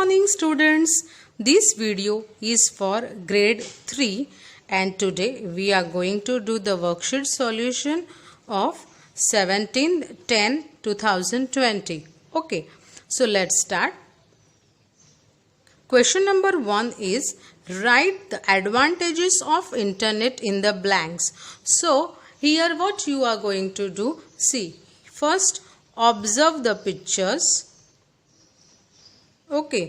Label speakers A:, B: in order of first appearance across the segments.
A: morning students. This video is for grade 3 and today we are going to do the worksheet solution of 17/10/2020. Okay, so let's start. Question number 1 is write the advantages of internet in the blanks. So here what you are going to do, see, first observe the pictures. Okay,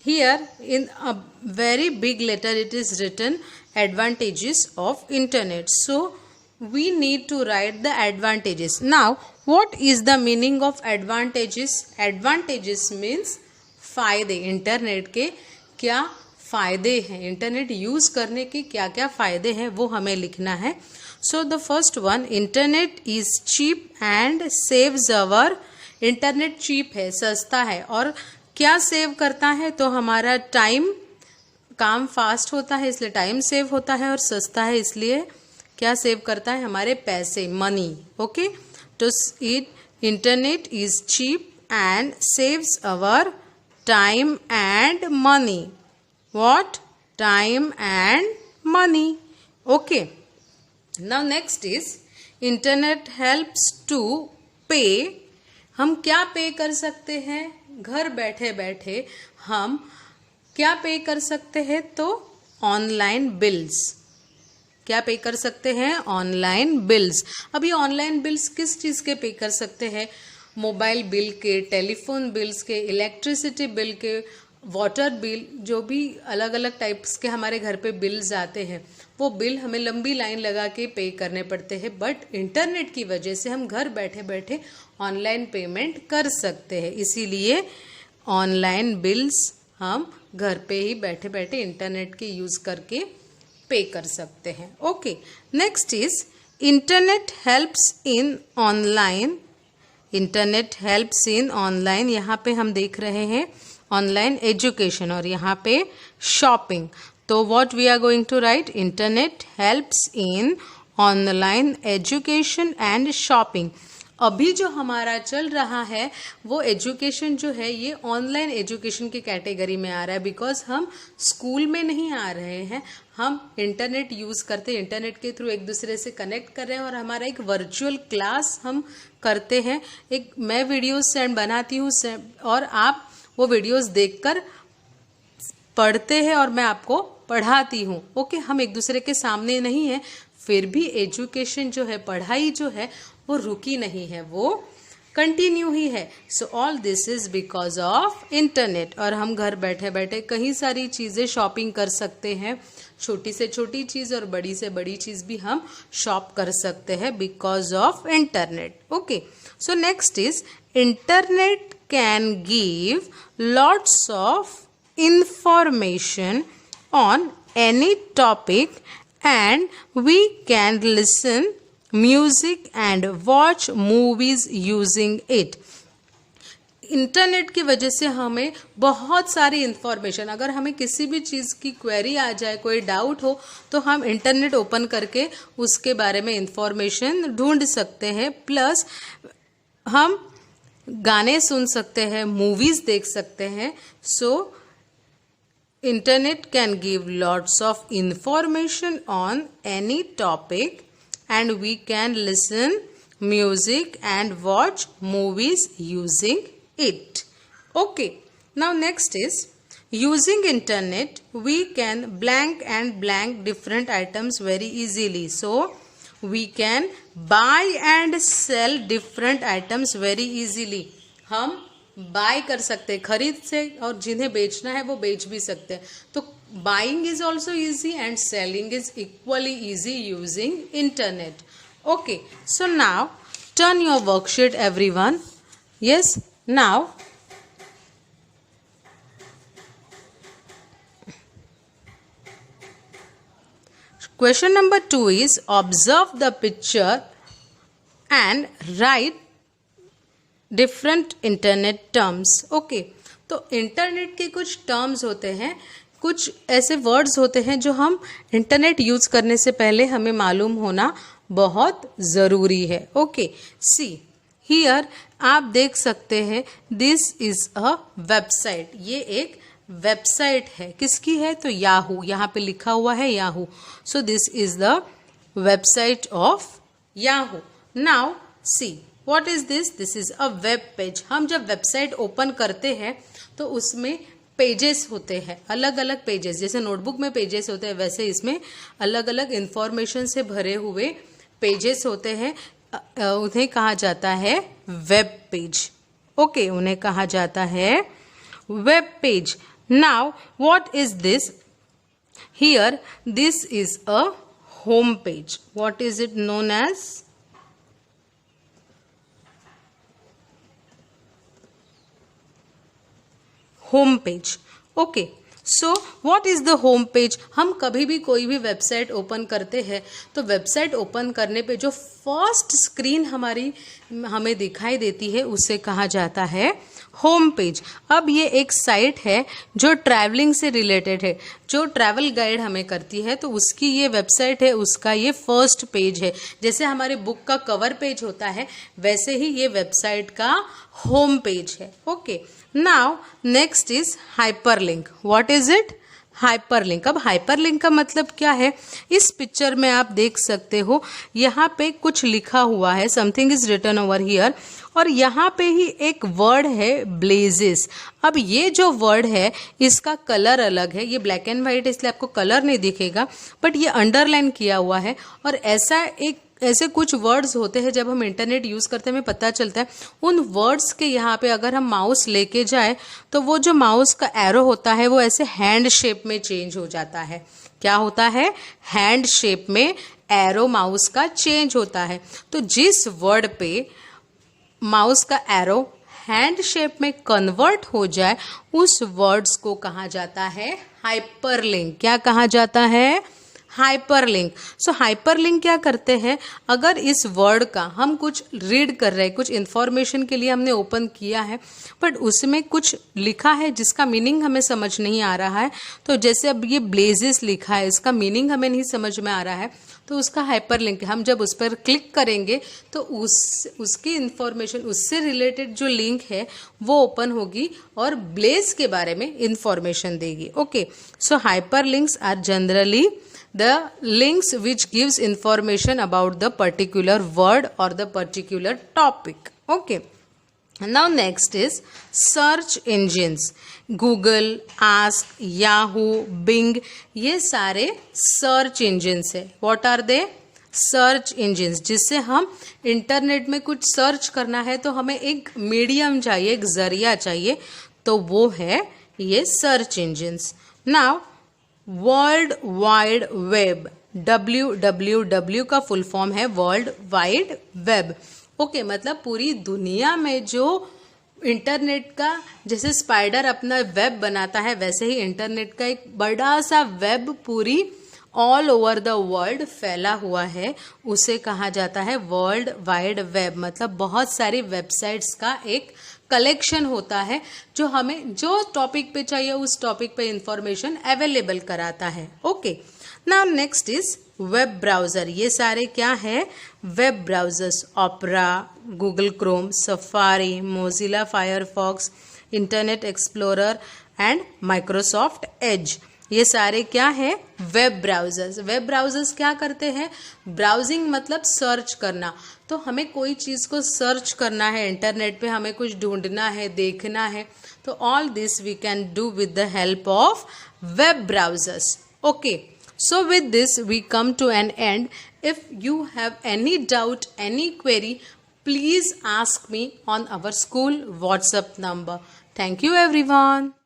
A: here in a very big letter it is written advantages of internet. So we need to write the advantages. Now what is the meaning of advantages? Advantages means फायदे. Internet के क्या फ़ायदे हैं, internet use करने के क्या क्या फ़ायदे हैं वो हमें लिखना है. So the first one, internet is cheap and saves our. Internet cheap है, सस्ता है और क्या सेव करता है, तो हमारा टाइम, काम फास्ट होता है इसलिए टाइम सेव होता है, और सस्ता है इसलिए क्या सेव करता है, हमारे पैसे, मनी. ओके, तो internet is cheap and saves our time and money. What? Time and money. Okay. Now next is internet helps to pay. हम क्या पे कर सकते हैं, घर बैठे बैठे हम क्या पे कर सकते हैं, तो ऑनलाइन बिल्स. क्या पे कर सकते हैं, ऑनलाइन बिल्स. अब ये ऑनलाइन बिल्स किस चीज़ के पे कर सकते हैं, मोबाइल बिल के, टेलीफोन बिल्स के, इलेक्ट्रिसिटी बिल के, वाटर बिल, जो भी अलग अलग टाइप्स के हमारे घर पे बिल्स आते हैं वो बिल हमें लंबी लाइन लगा के पे करने पड़ते हैं. बट इंटरनेट की वजह से हम घर बैठे बैठे ऑनलाइन पेमेंट कर सकते हैं, इसीलिए ऑनलाइन बिल्स हम घर पे ही बैठे बैठे इंटरनेट के यूज़ करके पे कर सकते हैं. Okay, next is internet helps in online. Internet helps in online, यहाँ पे हम देख रहे हैं ऑनलाइन एजुकेशन और यहाँ पे शॉपिंग. तो what we are going to write, internet helps in online education and shopping. अभी जो हमारा चल रहा है वो एजुकेशन जो है ये ऑनलाइन एजुकेशन की कैटेगरी में आ रहा है, बिकॉज हम स्कूल में नहीं आ रहे हैं, हम इंटरनेट यूज़ करते हैं, इंटरनेट के थ्रू एक दूसरे से कनेक्ट कर रहे हैं और हमारा एक वर्चुअल क्लास हम करते हैं. एक मैं वीडियोस बनाती हूँ और आप वो वीडियोस देखकर पढ़ते हैं और मैं आपको पढ़ाती हूँ. ओके, हम एक दूसरे के सामने नहीं हैं, फिर भी एजुकेशन जो है, पढ़ाई जो है वो रुकी नहीं है, वो कंटिन्यू ही है. So all this is because of internet. और हम घर बैठे बैठे कई सारी चीज़ें शॉपिंग कर सकते हैं, छोटी से छोटी चीज़ और बड़ी से बड़ी चीज़ भी हम शॉप कर सकते हैं because of internet. Okay, so next is internet can give lots of information on any topic and we can listen music and watch movies using it. Internet की वजह से हमें बहुत सारी इंफॉर्मेशन, अगर हमें किसी भी चीज़ की क्वेरी आ जाए, कोई डाउट हो, तो हम इंटरनेट ओपन करके उसके बारे में इंफॉर्मेशन ढूंढ सकते हैं. प्लस हम गाने सुन सकते हैं, मूवीज़ देख सकते हैं. सो Internet can give lots of information on any topic and we can listen music and watch movies using it. Okay, now next is using internet we can blank and blank different items very easily. So we can buy and sell different items very easily. हम bye कर सकते हैं खरीद से, और जिन्हें बेचना है वो बेच भी सकते हैं. तो buying is also easy and selling is equally easy using internet. Okay, so now turn your worksheet everyone. Yes, now question number 2 is observe the picture and right different internet terms. Okay, तो internet के कुछ terms होते हैं, कुछ ऐसे words होते हैं जो हम इंटरनेट यूज़ करने से पहले हमें मालूम होना बहुत ज़रूरी है. ओके, सी हियर आप देख सकते हैं, दिस इज़ अ वेबसाइट. ये एक वेबसाइट है, किसकी है? तो याहू, यहाँ पे लिखा हुआ है Yahoo. So this is the website of Yahoo. Now see what is this? This is a web page. हम जब वेबसाइट ओपन करते हैं तो उसमें पेजेस होते हैं, अलग अलग पेजेस. जैसे नोटबुक में पेजेस होते हैं वैसे इसमें अलग अलग इंफॉर्मेशन से भरे हुए पेजेस होते हैं. उन्हें कहा जाता है वेब पेज. ओके, उन्हें कहा जाता है web page. Now what is this? Here this is a home page. What is it known as? Home page. Okay, so what is the home page? हम कभी भी कोई भी वेबसाइट ओपन करते हैं तो वेबसाइट ओपन करने पे जो फर्स्ट स्क्रीन हमें दिखाई देती है उसे कहा जाता है होम पेज. अब ये एक साइट है जो ट्रैवलिंग से रिलेटेड है, जो ट्रैवल गाइड हमें करती है, तो उसकी ये वेबसाइट है, उसका ये फर्स्ट पेज है. जैसे हमारे बुक का कवर पेज होता है वैसे ही ये वेबसाइट का होम पेज है. Okay, now next is hyperlink. What is it? Hyperlink. अब हाइपरलिंक का मतलब क्या है? इस पिक्चर में आप देख सकते हो यहाँ पे कुछ लिखा हुआ है, something is written over here, और यहाँ पे ही एक वर्ड है ब्लेजेस. अब ये जो वर्ड है इसका कलर अलग है, ये ब्लैक एंड वाइट है इसलिए आपको कलर नहीं दिखेगा, बट ये अंडरलाइन किया हुआ है. और ऐसे कुछ वर्ड्स होते हैं जब हम इंटरनेट यूज़ करते हैं हमें पता चलता है. उन वर्ड्स के यहाँ पे अगर हम माउस लेके जाए तो वो जो माउस का एरो होता है वो ऐसे हैंड शेप में चेंज हो जाता है. क्या होता है? हैंड शेप में एरो माउस का चेंज होता है. तो जिस वर्ड पे माउस का एरो हैंड शेप में कन्वर्ट हो जाए उस वर्ड्स को कहा जाता है हाइपरलिंक. क्या कहा जाता है? हाइपरलिंक. सो हाइपरलिंक क्या करते हैं? अगर इस वर्ड का हम कुछ रीड कर रहे हैं, कुछ इंफॉर्मेशन के लिए हमने ओपन किया है बट उसमें कुछ लिखा है जिसका मीनिंग हमें समझ नहीं आ रहा है, तो जैसे अब ये ब्लेजेस लिखा है, इसका मीनिंग हमें नहीं समझ में आ रहा है, तो उसका हाइपरलिंक हम जब उस पर क्लिक करेंगे तो उसकी इंफॉर्मेशन, उससे रिलेटेड जो लिंक है वो ओपन होगी और ब्लेज के बारे में इंफॉर्मेशन देगी. Okay, so hyperlinks are generally the links which gives information about the particular word or the particular topic. Okay, now next is search engines. Google, Ask, Yahoo, Bing, ये सारे search engines है. What are they? Search engines. जिससे हम internet में कुछ search करना है तो हमें एक मीडियम चाहिए, एक जरिया चाहिए, तो वो है ये search engines. Now world wide web, WWW का फुल फॉर्म है वर्ल्ड वाइड वेब. ओके, मतलब पूरी दुनिया में जो इंटरनेट का, जैसे स्पाइडर अपना वेब बनाता है वैसे ही इंटरनेट का एक बड़ा सा वेब पूरी ऑल ओवर द वर्ल्ड फैला हुआ है, उसे कहा जाता है वर्ल्ड वाइड वेब. मतलब बहुत सारी वेबसाइट्स का एक कलेक्शन होता है जो हमें जो टॉपिक पे चाहिए उस टॉपिक पे इंफॉर्मेशन अवेलेबल कराता है. Okay, now next is web browser. ये सारे क्या है? Web browsers. ऑपरा, Google Chrome, safari, Mozilla Firefox, internet explorer and Microsoft Edge. ये सारे क्या है? Web browsers. वेब ब्राउज़र्स क्या करते हैं? ब्राउजिंग मतलब सर्च करना. तो हमें कोई चीज़ को सर्च करना है इंटरनेट पे, हमें कुछ ढूंढना है, देखना है, तो all this we can do with the help of web browsers. Okay, so with this we come to an end. If you have any doubt, any query, please ask me on our school WhatsApp number. Thank you everyone.